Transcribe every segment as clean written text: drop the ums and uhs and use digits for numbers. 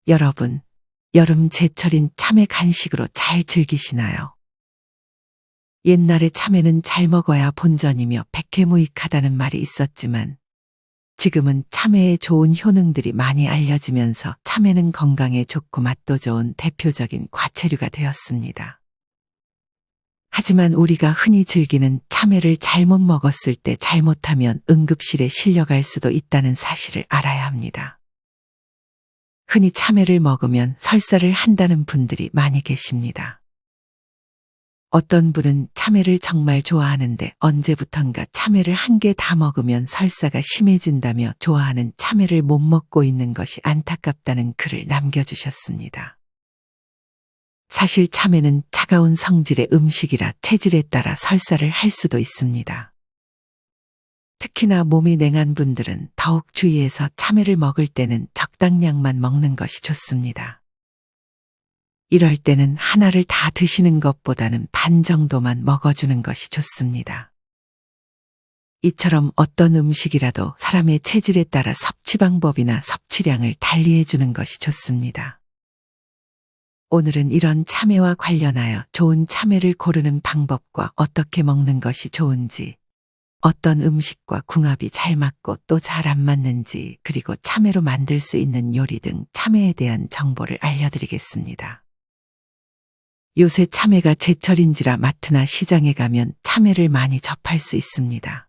여러분, 여름 제철인 참외 간식으로 잘 즐기시나요? 옛날에 참외는 잘 먹어야 본전이며 백해무익하다는 말이 있었지만 지금은 참외의 좋은 효능들이 많이 알려지면서 참외는 건강에 좋고 맛도 좋은 대표적인 과채류가 되었습니다. 하지만 우리가 흔히 즐기는 참외를 잘못 먹었을 때 잘못하면 응급실에 실려갈 수도 있다는 사실을 알아야 합니다. 흔히 참외를 먹으면 설사를 한다는 분들이 많이 계십니다. 어떤 분은 참외를 정말 좋아하는데 언제부턴가 참외를 한 개 다 먹으면 설사가 심해진다며 좋아하는 참외를 못 먹고 있는 것이 안타깝다는 글을 남겨주셨습니다. 사실 참외는 차가운 성질의 음식이라 체질에 따라 설사를 할 수도 있습니다. 특히나 몸이 냉한 분들은 더욱 주의해서 참외를 먹을 때는 적당량만 먹는 것이 좋습니다. 이럴 때는 하나를 다 드시는 것보다는 반 정도만 먹어주는 것이 좋습니다. 이처럼 어떤 음식이라도 사람의 체질에 따라 섭취 방법이나 섭취량을 달리해주는 것이 좋습니다. 오늘은 이런 참외와 관련하여 좋은 참외를 고르는 방법과 어떻게 먹는 것이 좋은지, 어떤 음식과 궁합이 잘 맞고 또 잘 안 맞는지, 그리고 참외로 만들 수 있는 요리 등 참외에 대한 정보를 알려드리겠습니다. 요새 참외가 제철인지라 마트나 시장에 가면 참외를 많이 접할 수 있습니다.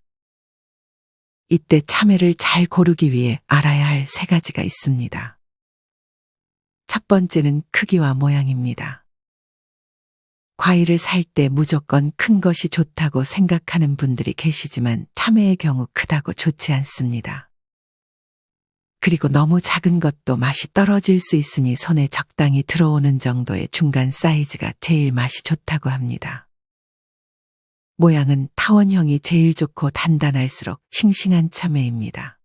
이때 참외를 잘 고르기 위해 알아야 할 3가지가 있습니다. 첫 번째는 크기와 모양입니다. 과일을 살 때 무조건 큰 것이 좋다고 생각하는 분들이 계시지만 참외의 경우 크다고 좋지 않습니다. 그리고 너무 작은 것도 맛이 떨어질 수 있으니 손에 적당히 들어오는 정도의 중간 사이즈가 제일 맛이 좋다고 합니다. 모양은 타원형이 제일 좋고 단단할수록 싱싱한 참외입니다.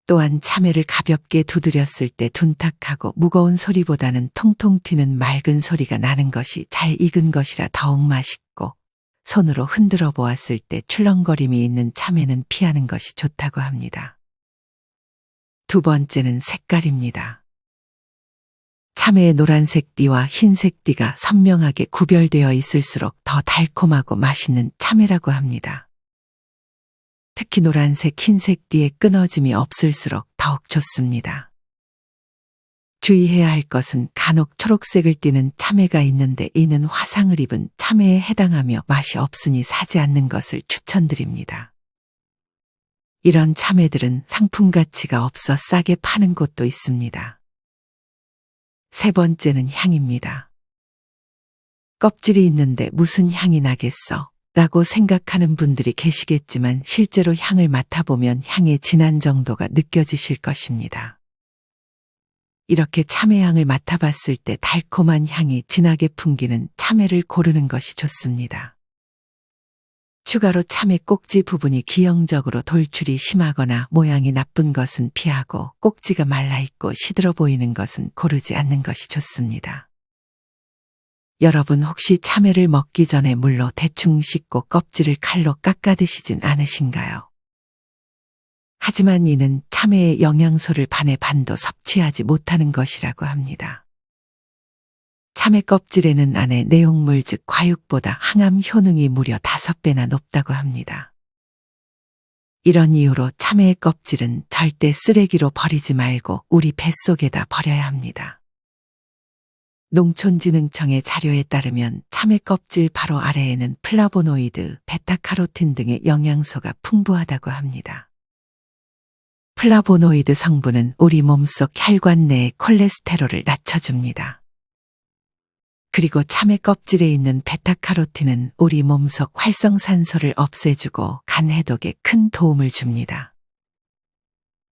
또한 참외를 가볍게 두드렸을 때 둔탁하고 무거운 소리보다는 통통 튀는 맑은 소리가 나는 것이 잘 익은 것이라 더욱 맛있고, 손으로 흔들어 보았을 때 출렁거림이 있는 참외는 피하는 것이 좋다고 합니다. 두 번째는 색깔입니다. 참외의 노란색 띠와 흰색 띠가 선명하게 구별되어 있을수록 더 달콤하고 맛있는 참외라고 합니다. 특히 노란색, 흰색 띠에 끊어짐이 없을수록 더욱 좋습니다. 주의해야 할 것은 간혹 초록색을 띠는 참외가 있는데 이는 화상을 입은 참외에 해당하며 맛이 없으니 사지 않는 것을 추천드립니다. 이런 참외들은 상품 가치가 없어 싸게 파는 곳도 있습니다. 세 번째는 향입니다. 껍질이 있는데 무슨 향이 나겠어? 라고 생각하는 분들이 계시겠지만 실제로 향을 맡아보면 향의 진한 정도가 느껴지실 것입니다. 이렇게 참외향을 맡아봤을 때 달콤한 향이 진하게 풍기는 참외를 고르는 것이 좋습니다. 추가로 참외 꼭지 부분이 기형적으로 돌출이 심하거나 모양이 나쁜 것은 피하고 꼭지가 말라있고 시들어 보이는 것은 고르지 않는 것이 좋습니다. 여러분 혹시 참외를 먹기 전에 물로 대충 씻고 껍질을 칼로 깎아 드시진 않으신가요? 하지만 이는 참외의 영양소를 반의 반도 섭취하지 못하는 것이라고 합니다. 참외 껍질에는 안에 내용물 즉 과육보다 항암 효능이 무려 5배나 높다고 합니다. 이런 이유로 참외의 껍질은 절대 쓰레기로 버리지 말고 우리 뱃속에다 버려야 합니다. 농촌진흥청의 자료에 따르면 참외 껍질 바로 아래에는 플라보노이드, 베타카로틴 등의 영양소가 풍부하다고 합니다. 플라보노이드 성분은 우리 몸속 혈관 내의 콜레스테롤을 낮춰줍니다. 그리고 참외 껍질에 있는 베타카로틴은 우리 몸속 활성산소를 없애주고 간 해독에 큰 도움을 줍니다.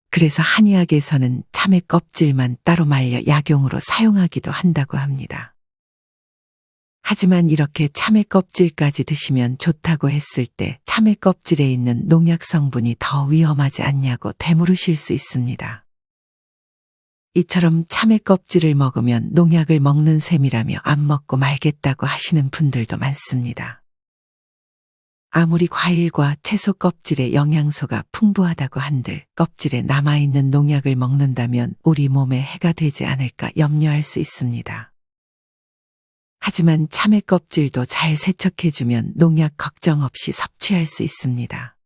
그래서 한의학에서는 참외 껍질만 따로 말려 약용으로 사용하기도 한다고 합니다. 하지만 이렇게 참외 껍질까지 드시면 좋다고 했을 때 참외 껍질에 있는 농약 성분이 더 위험하지 않냐고 되물으실 수 있습니다. 이처럼 참외 껍질을 먹으면 농약을 먹는 셈이라며 안 먹고 말겠다고 하시는 분들도 많습니다. 아무리 과일과 채소 껍질에 영양소가 풍부하다고 한들 껍질에 남아있는 농약을 먹는다면 우리 몸에 해가 되지 않을까 염려할 수 있습니다. 하지만 참외 껍질도 잘 세척해주면 농약 걱정 없이 섭취할 수 있습니다.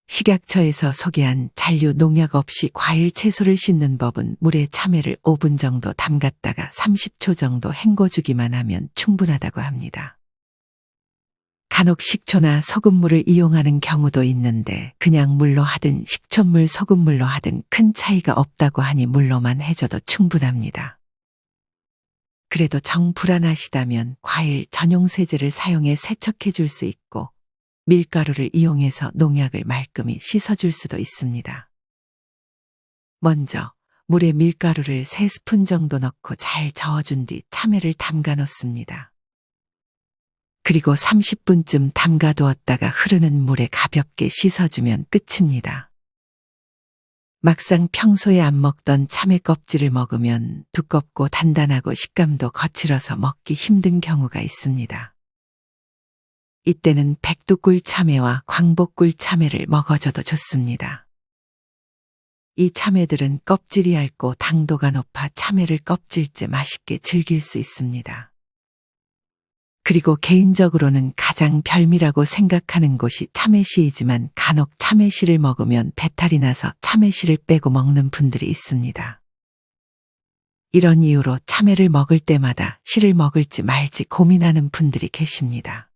식약처에서 소개한 잔류 농약 없이 과일 채소를 씻는 법은 물에 참외를 5분 정도 담갔다가 30초 정도 헹궈주기만 하면 충분하다고 합니다. 간혹 식초나 소금물을 이용하는 경우도 있는데 그냥 물로 하든 식초물 소금물로 하든 큰 차이가 없다고 하니 물로만 해줘도 충분합니다. 그래도 정 불안하시다면 과일 전용 세제를 사용해 세척해 줄 수 있고 밀가루를 이용해서 농약을 말끔히 씻어줄 수도 있습니다. 먼저 물에 밀가루를 3스푼 정도 넣고 잘 저어준 뒤 참외를 담가 놓습니다. 그리고 30분쯤 담가두었다가 흐르는 물에 가볍게 씻어주면 끝입니다. 막상 평소에 안 먹던 참외 껍질을 먹으면 두껍고 단단하고 식감도 거칠어서 먹기 힘든 경우가 있습니다. 이때는 백두꿀 참외와 광복꿀 참외를 먹어줘도 좋습니다. 이 참외들은 껍질이 얇고 당도가 높아 참외를 껍질째 맛있게 즐길 수 있습니다. 그리고 개인적으로는 가장 별미라고 생각하는 곳이 참외씨이지만 간혹 참외씨를 먹으면 배탈이 나서 참외씨를 빼고 먹는 분들이 있습니다. 이런 이유로 참외를 먹을 때마다 씨를 먹을지 말지 고민하는 분들이 계십니다.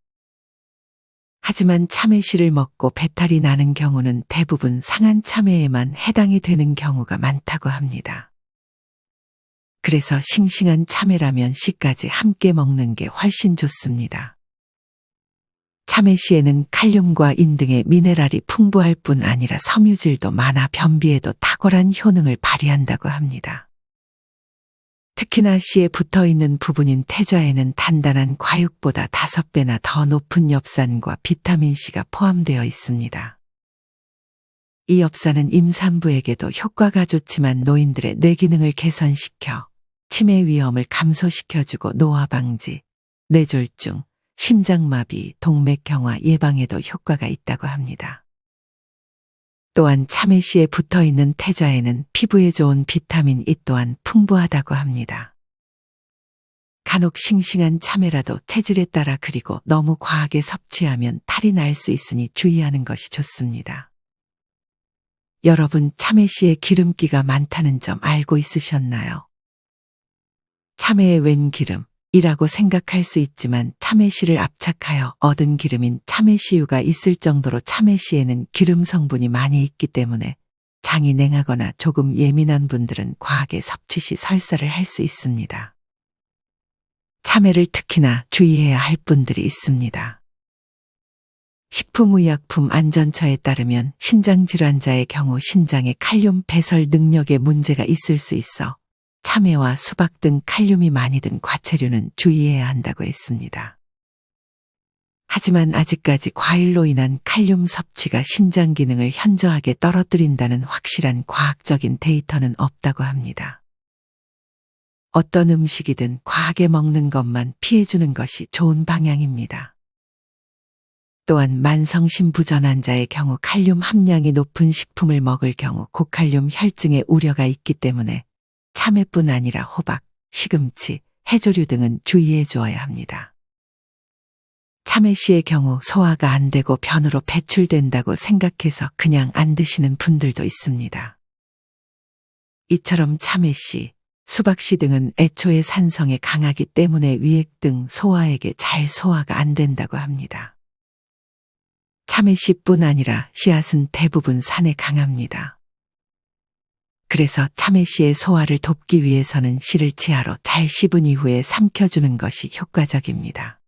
하지만 참외씨를 먹고 배탈이 나는 경우는 대부분 상한 참외에만 해당이 되는 경우가 많다고 합니다. 그래서 싱싱한 참외라면 씨까지 함께 먹는 게 훨씬 좋습니다. 참외씨에는 칼륨과 인 등의 미네랄이 풍부할 뿐 아니라 섬유질도 많아 변비에도 탁월한 효능을 발휘한다고 합니다. 특히나 씨에 붙어있는 부분인 태좌에는 단단한 과육보다 5배나 더 높은 엽산과 비타민C가 포함되어 있습니다. 이 엽산은 임산부에게도 효과가 좋지만 노인들의 뇌기능을 개선시켜 치매 위험을 감소시켜주고 노화 방지, 뇌졸중, 심장마비, 동맥경화 예방에도 효과가 있다고 합니다. 또한 참외씨에 붙어있는 태좌에는 피부에 좋은 비타민 E 또한 풍부하다고 합니다. 간혹 싱싱한 참외라도 체질에 따라 그리고 너무 과하게 섭취하면 탈이 날 수 있으니 주의하는 것이 좋습니다. 여러분 참외씨에 기름기가 많다는 점 알고 있으셨나요? 참외에 웬 기름이라고 생각할 수 있지만 참외씨를 압착하여 얻은 기름인 참외씨유가 있을 정도로 참외씨에는 기름 성분이 많이 있기 때문에 장이 냉하거나 조금 예민한 분들은 과하게 섭취 시 설사를 할 수 있습니다. 참외를 특히나 주의해야 할 분들이 있습니다. 식품의약품안전처에 따르면 신장질환자의 경우 신장에 칼륨 배설 능력에 문제가 있을 수 있어 참외와 수박 등 칼륨이 많이 든 과채류는 주의해야 한다고 했습니다. 하지만 아직까지 과일로 인한 칼륨 섭취가 신장 기능을 현저하게 떨어뜨린다는 확실한 과학적인 데이터는 없다고 합니다. 어떤 음식이든 과하게 먹는 것만 피해주는 것이 좋은 방향입니다. 또한 만성심부전 환자의 경우 칼륨 함량이 높은 식품을 먹을 경우 고칼륨 혈증의 우려가 있기 때문에 참외뿐 아니라 호박, 시금치, 해조류 등은 주의해 주어야 합니다. 참외씨의 경우 소화가 안 되고 변으로 배출된다고 생각해서 그냥 안 드시는 분들도 있습니다. 이처럼 참외씨, 수박씨 등은 애초에 산성에 강하기 때문에 위액 등 소화액에 잘 소화가 안 된다고 합니다. 참외씨뿐 아니라 씨앗은 대부분 산에 강합니다. 그래서 참외씨의 소화를 돕기 위해서는 씨를 치아로 잘 씹은 이후에 삼켜주는 것이 효과적입니다.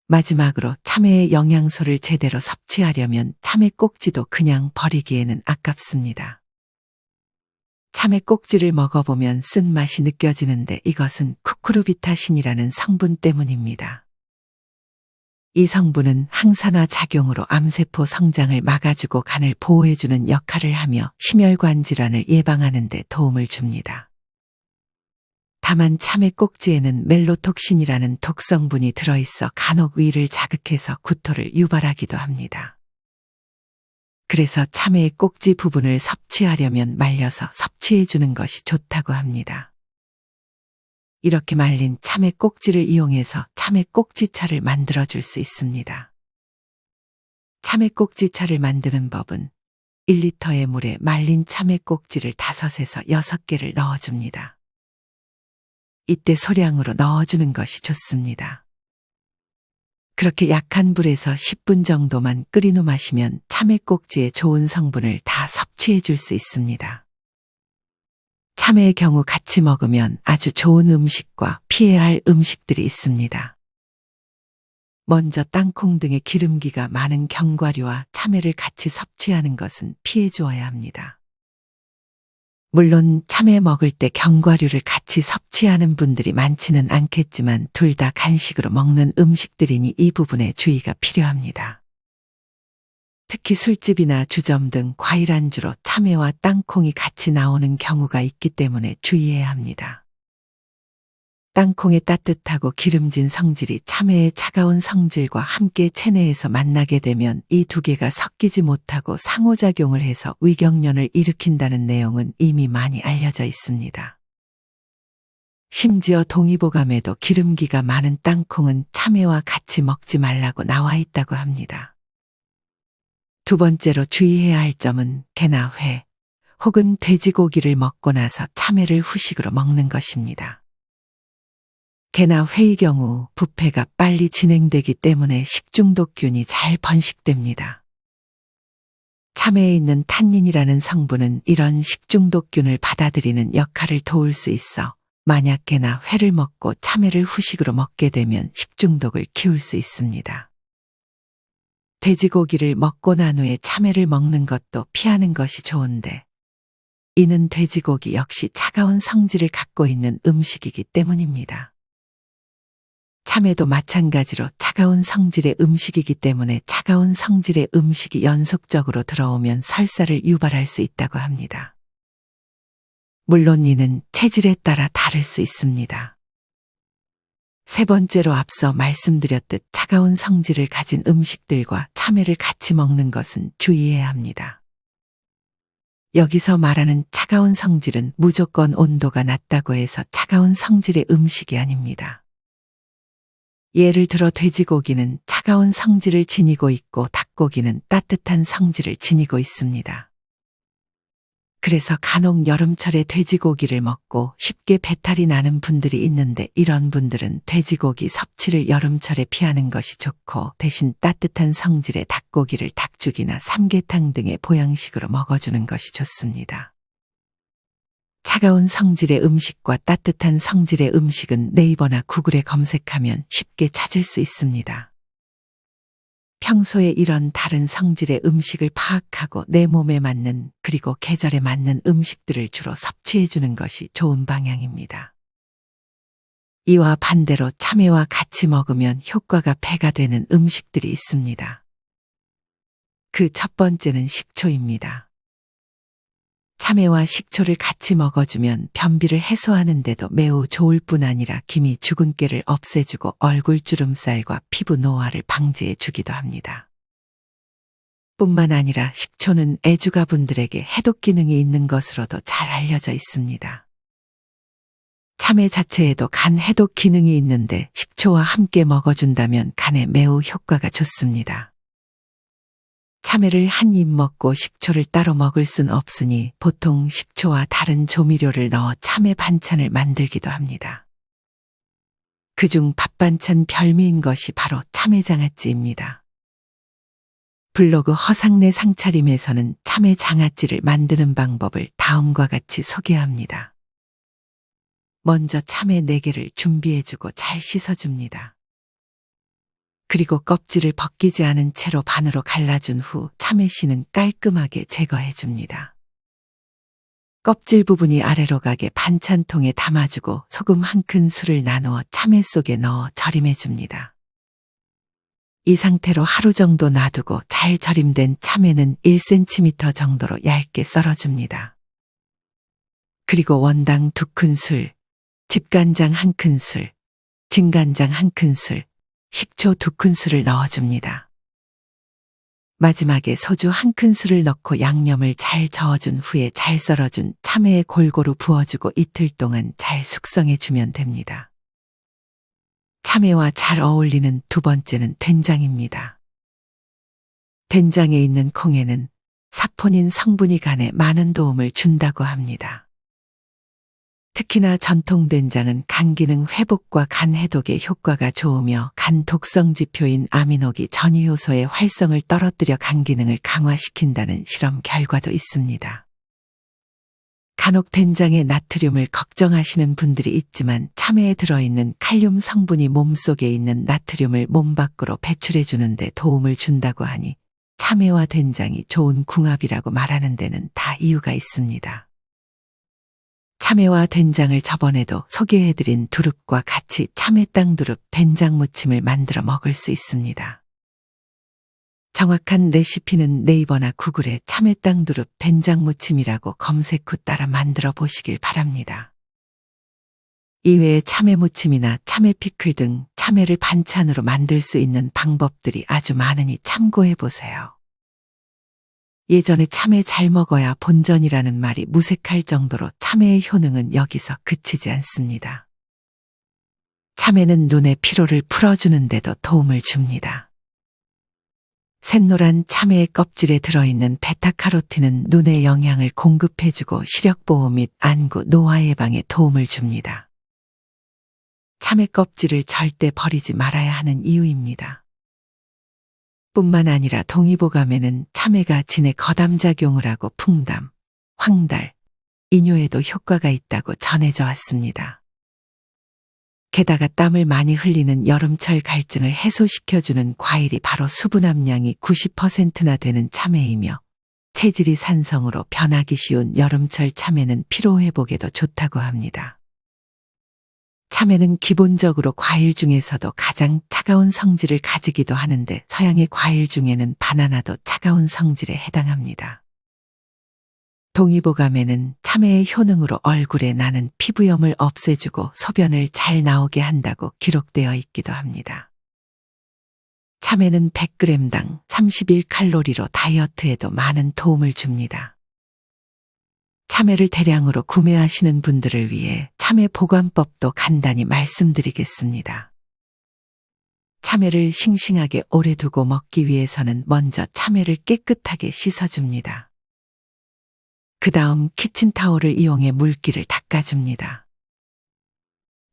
마지막으로 참외의 영양소를 제대로 섭취하려면 참외 꼭지도 그냥 버리기에는 아깝습니다. 참외 꼭지를 먹어보면 쓴맛이 느껴지는데 이것은 쿠쿠르비타신이라는 성분 때문입니다. 이 성분은 항산화 작용으로 암세포 성장을 막아주고 간을 보호해주는 역할을 하며 심혈관 질환을 예방하는 데 도움을 줍니다. 다만 참외 꼭지에는 멜로톡신이라는 독성분이 들어있어 간혹 위를 자극해서 구토를 유발하기도 합니다. 그래서 참외의 꼭지 부분을 섭취하려면 말려서 섭취해 주는 것이 좋다고 합니다. 이렇게 말린 참외 꼭지를 이용해서 참외 꼭지차를 만들어 줄 수 있습니다. 참외 꼭지차를 만드는 법은 1리터의 물에 말린 참외 꼭지를 5에서 6개를 넣어줍니다. 이때 소량으로 넣어주는 것이 좋습니다. 그렇게 약한 불에서 10분 정도만 끓인 후 마시면 참외 꼭지의 좋은 성분을 다 섭취해 줄 수 있습니다. 참외의 경우 같이 먹으면 아주 좋은 음식과 피해야 할 음식들이 있습니다. 먼저 땅콩 등의 기름기가 많은 견과류와 참외를 같이 섭취하는 것은 피해 주어야 합니다. 물론 참외 먹을 때 견과류를 같이 섭취하는 분들이 많지는 않겠지만 둘 다 간식으로 먹는 음식들이니 이 부분에 주의가 필요합니다. 특히 술집이나 주점 등 과일 안주로 참외와 땅콩이 같이 나오는 경우가 있기 때문에 주의해야 합니다. 땅콩의 따뜻하고 기름진 성질이 참외의 차가운 성질과 함께 체내에서 만나게 되면 이 두 개가 섞이지 못하고 상호작용을 해서 위경련을 일으킨다는 내용은 이미 많이 알려져 있습니다. 심지어 동의보감에도 기름기가 많은 땅콩은 참외와 같이 먹지 말라고 나와 있다고 합니다. 두 번째로 주의해야 할 점은 게나 회 혹은 돼지고기를 먹고 나서 참외를 후식으로 먹는 것입니다. 게나 회의 경우 부패가 빨리 진행되기 때문에 식중독균이 잘 번식됩니다. 참외에 있는 탄닌이라는 성분은 이런 식중독균을 받아들이는 역할을 도울 수 있어 만약 게나 회를 먹고 참외를 후식으로 먹게 되면 식중독을 키울 수 있습니다. 돼지고기를 먹고 난 후에 참외를 먹는 것도 피하는 것이 좋은데 이는 돼지고기 역시 차가운 성질을 갖고 있는 음식이기 때문입니다. 참외도 마찬가지로 차가운 성질의 음식이기 때문에 차가운 성질의 음식이 연속적으로 들어오면 설사를 유발할 수 있다고 합니다. 물론 이는 체질에 따라 다를 수 있습니다. 세 번째로 앞서 말씀드렸듯 차가운 성질을 가진 음식들과 참외를 같이 먹는 것은 주의해야 합니다. 여기서 말하는 차가운 성질은 무조건 온도가 낮다고 해서 차가운 성질의 음식이 아닙니다. 예를 들어 돼지고기는 차가운 성질을 지니고 있고 닭고기는 따뜻한 성질을 지니고 있습니다. 그래서 간혹 여름철에 돼지고기를 먹고 쉽게 배탈이 나는 분들이 있는데 이런 분들은 돼지고기 섭취를 여름철에 피하는 것이 좋고 대신 따뜻한 성질의 닭고기를 닭죽이나 삼계탕 등의 보양식으로 먹어주는 것이 좋습니다. 차가운 성질의 음식과 따뜻한 성질의 음식은 네이버나 구글에 검색하면 쉽게 찾을 수 있습니다. 평소에 이런 다른 성질의 음식을 파악하고 내 몸에 맞는 그리고 계절에 맞는 음식들을 주로 섭취해 주는 것이 좋은 방향입니다. 이와 반대로 참외와 같이 먹으면 효과가 배가 되는 음식들이 있습니다. 그 첫 번째는 식초입니다. 참외와 식초를 같이 먹어주면 변비를 해소하는데도 매우 좋을 뿐 아니라 기미 주근깨를 없애주고 얼굴 주름살과 피부 노화를 방지해 주기도 합니다. 뿐만 아니라 식초는 애주가분들에게 해독 기능이 있는 것으로도 잘 알려져 있습니다. 참외 자체에도 간 해독 기능이 있는데 식초와 함께 먹어준다면 간에 매우 효과가 좋습니다. 참외를 한 입 먹고 식초를 따로 먹을 순 없으니 보통 식초와 다른 조미료를 넣어 참외 반찬을 만들기도 합니다. 그중 밥반찬 별미인 것이 바로 참외장아찌입니다. 블로그 허상내 상차림에서는 참외장아찌를 만드는 방법을 다음과 같이 소개합니다. 먼저 참외 4개를 준비해주고 잘 씻어줍니다. 그리고 껍질을 벗기지 않은 채로 반으로 갈라준 후 참외씨는 깔끔하게 제거해줍니다. 껍질 부분이 아래로 가게 반찬통에 담아주고 소금 1큰술을 나누어 참외 속에 넣어 절임해줍니다. 이 상태로 하루 정도 놔두고 잘 절임된 참외는 1cm 정도로 얇게 썰어줍니다. 그리고 원당 2큰술, 집간장 1큰술, 진간장 1큰술, 식초 2큰술을 넣어줍니다. 마지막에 소주 1큰술을 넣고 양념을 잘 저어준 후에 잘 썰어준 참외에 골고루 부어주고 이틀 동안 잘 숙성해주면 됩니다. 참외와 잘 어울리는 두 번째는 된장입니다. 된장에 있는 콩에는 사포닌 성분이 간에 많은 도움을 준다고 합니다. 특히나 전통된장은 간 기능 회복과 간 해독에 효과가 좋으며 간 독성 지표인 아미노기 전이효소의 활성을 떨어뜨려 간 기능을 강화시킨다는 실험 결과도 있습니다. 간혹 된장의 나트륨을 걱정하시는 분들이 있지만 참외에 들어있는 칼륨 성분이 몸속에 있는 나트륨을 몸 밖으로 배출해 주는 데 도움을 준다고 하니 참외와 된장이 좋은 궁합이라고 말하는 데는 다 이유가 있습니다. 참외와 된장을 저번에도 소개해드린 두릅과 같이 참외땅 두릅 된장 무침을 만들어 먹을 수 있습니다. 정확한 레시피는 네이버나 구글에 참외땅 두릅 된장 무침이라고 검색 후 따라 만들어 보시길 바랍니다. 이외에 참외 무침이나 참외 피클 등 참외를 반찬으로 만들 수 있는 방법들이 아주 많으니 참고해 보세요. 예전에 참외 잘 먹어야 본전이라는 말이 무색할 정도로 참외의 효능은 여기서 그치지 않습니다. 참외는 눈의 피로를 풀어주는 데도 도움을 줍니다. 샛노란 참외의 껍질에 들어있는 베타카로틴은 눈에 영양을 공급해주고 시력보호 및 안구, 노화 예방에 도움을 줍니다. 참외 껍질을 절대 버리지 말아야 하는 이유입니다. 뿐만 아니라 동의보감에는 참외가 진해 거담작용을 하고 풍담, 황달, 이뇨에도 효과가 있다고 전해져 왔습니다. 게다가 땀을 많이 흘리는 여름철 갈증을 해소시켜주는 과일이 바로 수분 함량이 90%나 되는 참외이며 체질이 산성으로 변하기 쉬운 여름철 참외는 피로회복에도 좋다고 합니다. 참외는 기본적으로 과일 중에서도 가장 차가운 성질을 가지기도 하는데 서양의 과일 중에는 바나나도 차가운 성질에 해당합니다. 동의보감에는 참외의 효능으로 얼굴에 나는 피부염을 없애주고 소변을 잘 나오게 한다고 기록되어 있기도 합니다. 참외는 100g당 31칼로리로 다이어트에도 많은 도움을 줍니다. 참외를 대량으로 구매하시는 분들을 위해 참외 보관법도 간단히 말씀드리겠습니다. 참외를 싱싱하게 오래 두고 먹기 위해서는 먼저 참외를 깨끗하게 씻어줍니다. 그 다음 키친타올을 이용해 물기를 닦아줍니다.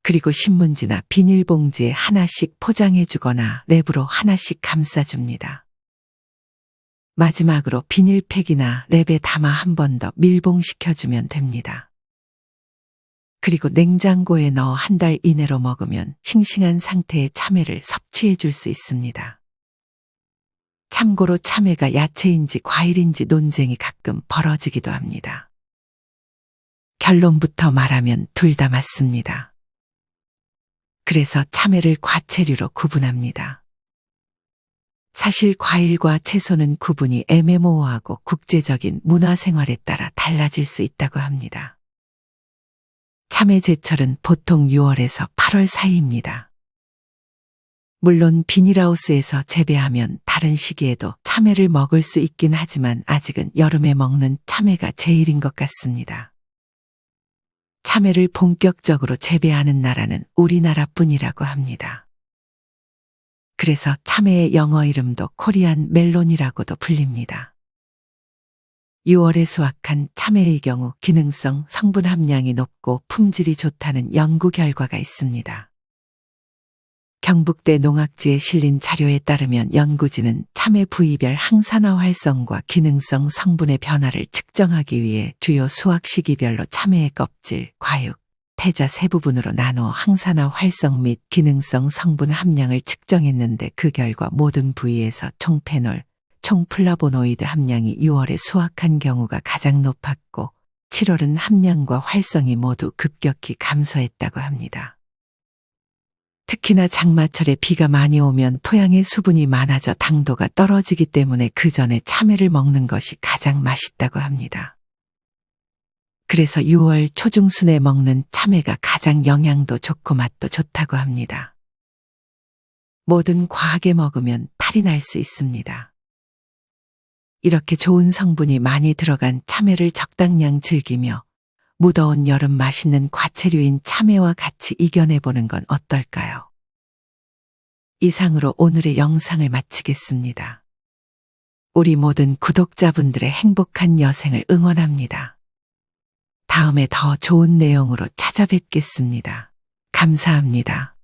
그리고 신문지나 비닐봉지에 하나씩 포장해주거나 랩으로 하나씩 감싸줍니다. 마지막으로 비닐팩이나 랩에 담아 한 번 더 밀봉시켜주면 됩니다. 그리고 냉장고에 넣어 한 달 이내로 먹으면 싱싱한 상태의 참외를 섭취해 줄 수 있습니다. 참고로 참외가 야채인지 과일인지 논쟁이 가끔 벌어지기도 합니다. 결론부터 말하면 둘 다 맞습니다. 그래서 참외를 과채류로 구분합니다. 사실 과일과 채소는 구분이 애매모호하고 국제적인 문화생활에 따라 달라질 수 있다고 합니다. 참외 제철은 보통 6월에서 8월 사이입니다. 물론 비닐하우스에서 재배하면 다른 시기에도 참외를 먹을 수 있긴 하지만 아직은 여름에 먹는 참외가 제일인 것 같습니다. 참외를 본격적으로 재배하는 나라는 우리나라뿐이라고 합니다. 그래서 참외의 영어 이름도 코리안 멜론이라고도 불립니다. 6월에 수확한 참외의 경우 기능성 성분 함량이 높고 품질이 좋다는 연구 결과가 있습니다. 경북대 농학지에 실린 자료에 따르면 연구진은 참외 부위별 항산화 활성과 기능성 성분의 변화를 측정하기 위해 주요 수확 시기별로 참외의 껍질, 과육, 태자 세 부분으로 나누어 항산화 활성 및 기능성 성분 함량을 측정했는데 그 결과 모든 부위에서 총페놀, 총플라보노이드 함량이 6월에 수확한 경우가 가장 높았고 7월은 함량과 활성이 모두 급격히 감소했다고 합니다. 특히나 장마철에 비가 많이 오면 토양에 수분이 많아져 당도가 떨어지기 때문에 그 전에 참외를 먹는 것이 가장 맛있다고 합니다. 그래서 6월 초중순에 먹는 참외가 가장 영양도 좋고 맛도 좋다고 합니다. 뭐든 과하게 먹으면 탈이 날 수 있습니다. 이렇게 좋은 성분이 많이 들어간 참외를 적당량 즐기며 무더운 여름 맛있는 과채류인 참외와 같이 이겨내보는 건 어떨까요? 이상으로 오늘의 영상을 마치겠습니다. 우리 모든 구독자분들의 행복한 여생을 응원합니다. 다음에 더 좋은 내용으로 찾아뵙겠습니다. 감사합니다.